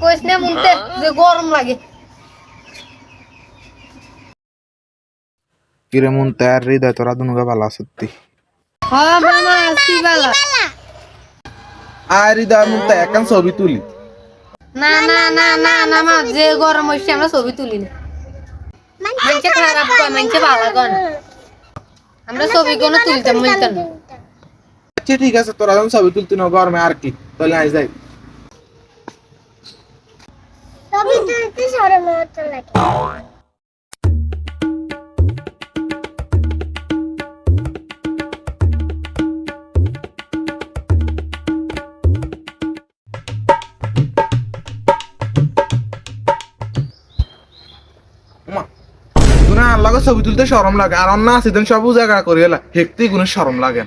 কইস না মুনতে যে গরম লাগে। কিরে মন তার হৃদয় তোরা দুনুকে ভালো সত্যি। হ্যাঁ মামা আসি বালা। আর হৃদয় মন তা একান ছবি তুলি। না না না না না মা যে গরম হইছে আমরা ছবি তুলি না। মানছে খারাপ কয় মানছে ভালো কয় না। আমরা ছবি কোনো তুলতাম মিলতাম না। আচ্ছা ঠিক আছে তোরা যখন ছবি তুলতে না গরমে আর কি তাহলে আই যাই। ছবি তুলতে শরম হতো লাগে। গুনা আল্লাহকে ছবি তুলতে শরম লাগে আর অন্য আছে দেন সব জায়গা করে এলা হেকতেই গুনে শরম লাগে।